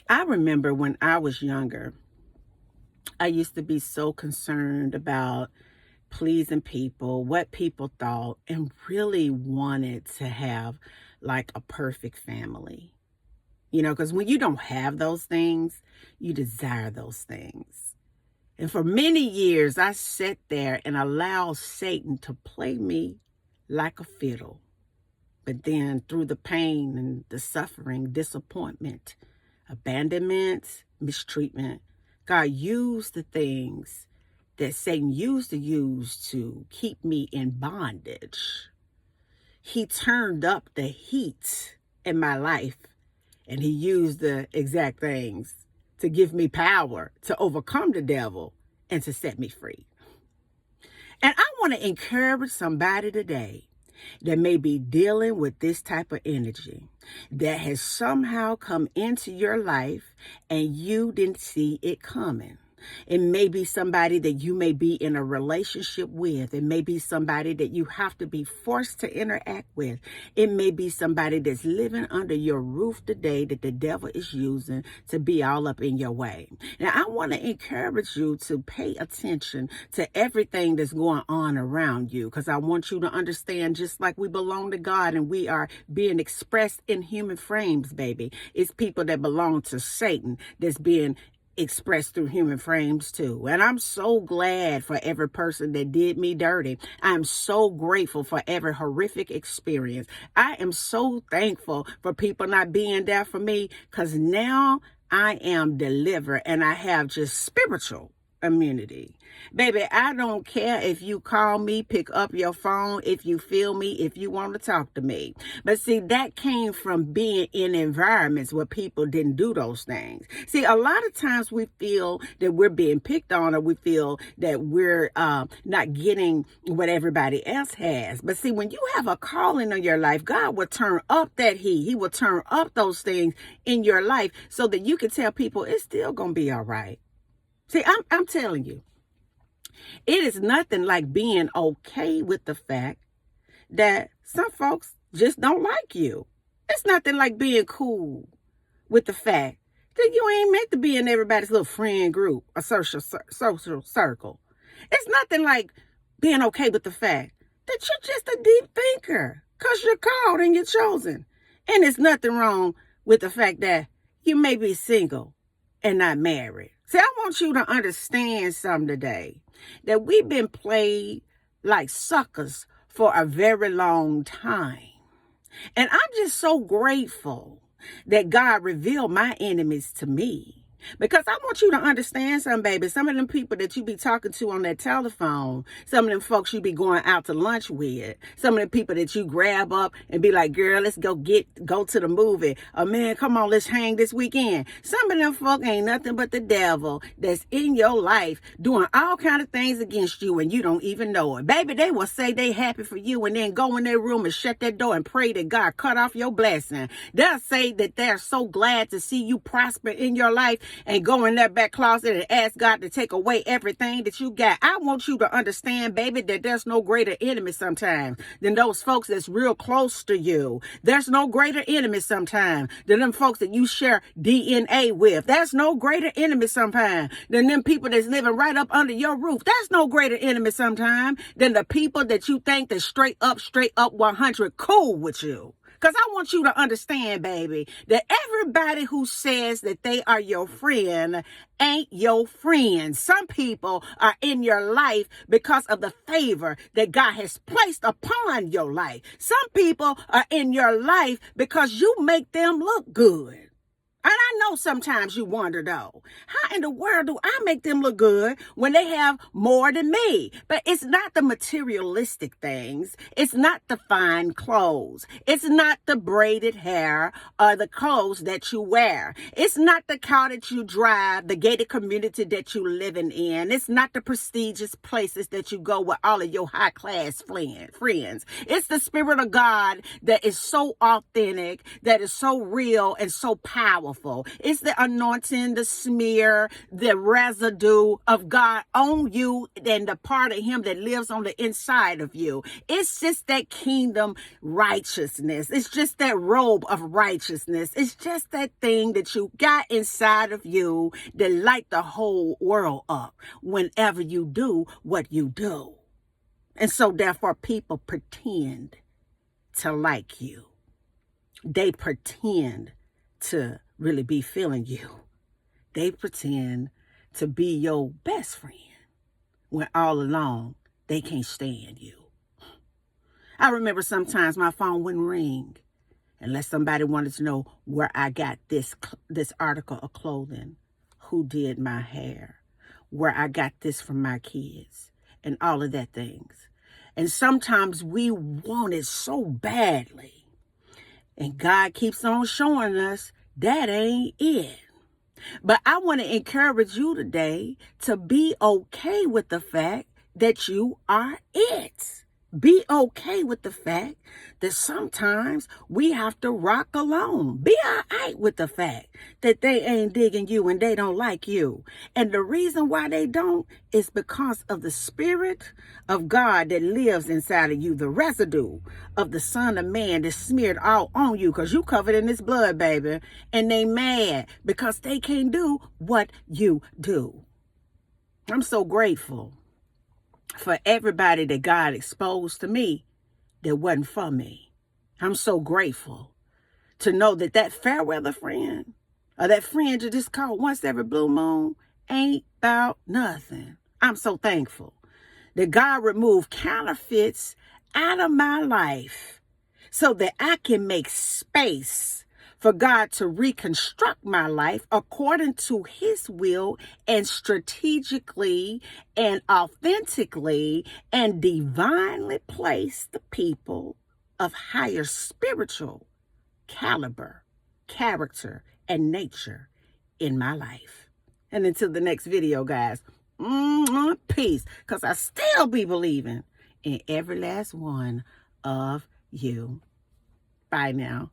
I remember when I was younger, I used to be so concerned about pleasing people, what people thought, and really wanted to have like a perfect family. Because when you don't have those things, you desire those things. And for many years, I sat there and allowed Satan to play me like a fiddle. But then through the pain and the suffering, disappointment, abandonment, mistreatment, God used the things that Satan used to use to keep me in bondage. He turned up the heat in my life, and he used the exact things to give me power to overcome the devil and to set me free. And I want to encourage somebody today that may be dealing with this type of energy that has somehow come into your life and you didn't see it coming. It may be somebody that you may be in a relationship with. It may be somebody that you have to be forced to interact with. It may be somebody that's living under your roof today that the devil is using to be all up in your way. Now, I want to encourage you to pay attention to everything that's going on around you, because I want you to understand, just like we belong to God and we are being expressed in human frames, baby, it's people that belong to Satan that's being expressed through human frames too. And I'm so glad for every person that did me dirty. I'm so grateful for every horrific experience. I am so thankful for people not being there for me, because now I am delivered and I have just spiritual immunity. Baby, I don't care if you call me, pick up your phone, if you feel me, if you want to talk to me. But see, that came from being in environments where people didn't do those things. See, a lot of times we feel that we're being picked on, or we feel that we're not getting what everybody else has. But see, when you have a calling on your life, God will turn up that heat. He will turn up those things in your life so that you can tell people it's still going to be all right. See, I'm telling you, it is nothing like being okay with the fact that some folks just don't like you. It's nothing like being cool with the fact that you ain't meant to be in everybody's little friend group, a social circle. It's nothing like being okay with the fact that you're just a deep thinker, because you're called and you're chosen. And there's nothing wrong with the fact that you may be single and not married. See, I want you to understand something today, that we've been played like suckers for a very long time. And I'm just so grateful that God revealed my enemies to me. Because I want you to understand something, baby. Some of them people that you be talking to on that telephone, some of them folks you be going out to lunch with, some of the people that you grab up and be like, girl, let's go to the movie. Oh, man, come on, let's hang this weekend. Some of them folk ain't nothing but the devil that's in your life doing all kind of things against you and you don't even know it. Baby, they will say they happy for you and then go in their room and shut that door and pray that God cut off your blessing. They'll say that they're so glad to see you prosper in your life and go in that back closet and ask God to take away everything that you got. I want you to understand, baby, that there's no greater enemy sometimes than those folks that's real close to you. There's no greater enemy sometimes than them folks that you share DNA with. There's no greater enemy sometimes than them people that's living right up under your roof. There's no greater enemy sometimes than the people that you think that straight up 100 cool with you. Because I want you to understand, baby, that everybody who says that they are your friend ain't your friend. Some people are in your life because of the favor that God has placed upon your life. Some people are in your life because you make them look good. And I know sometimes you wonder, though, how in the world do I make them look good when they have more than me? But it's not the materialistic things. It's not the fine clothes. It's not the braided hair or the clothes that you wear. It's not the car that you drive, the gated community that you living in. It's not the prestigious places that you go with all of your high class friends. It's the Spirit of God that is so authentic, that is so real and so powerful. It's the anointing, the smear, the residue of God on you and the part of him that lives on the inside of you. It's just that kingdom righteousness. It's just that robe of righteousness. It's just that thing that you got inside of you that light the whole world up whenever you do what you do. And so therefore people pretend to like you. They pretend to really be feeling you. They pretend to be your best friend when all along they can't stand you. I remember sometimes my phone wouldn't ring unless somebody wanted to know where I got this article of clothing, who did my hair, where I got this from my kids, and all of that things. And sometimes we want it so badly. And God keeps on showing us that ain't it. But I want to encourage you today to be okay with the fact that you are it. Be okay with the fact that sometimes we have to rock alone. Be all right with the fact that they ain't digging you and they don't like you. And the reason why they don't is because of the Spirit of God that lives inside of you, the residue of the Son of Man that's smeared all on you because you covered in this blood, baby. And they mad because they can't do what you do. I'm so grateful for everybody that God exposed to me that wasn't for me. I'm so grateful to know that that fair weather friend or that friend you just call once every blue moon ain't about nothing. I'm so thankful that God removed counterfeits out of my life so that I can make space for God to reconstruct my life according to his will and strategically and authentically and divinely place the people of higher spiritual caliber, character, and nature in my life. And until the next video, guys, peace, because I still be believing in every last one of you. Bye now.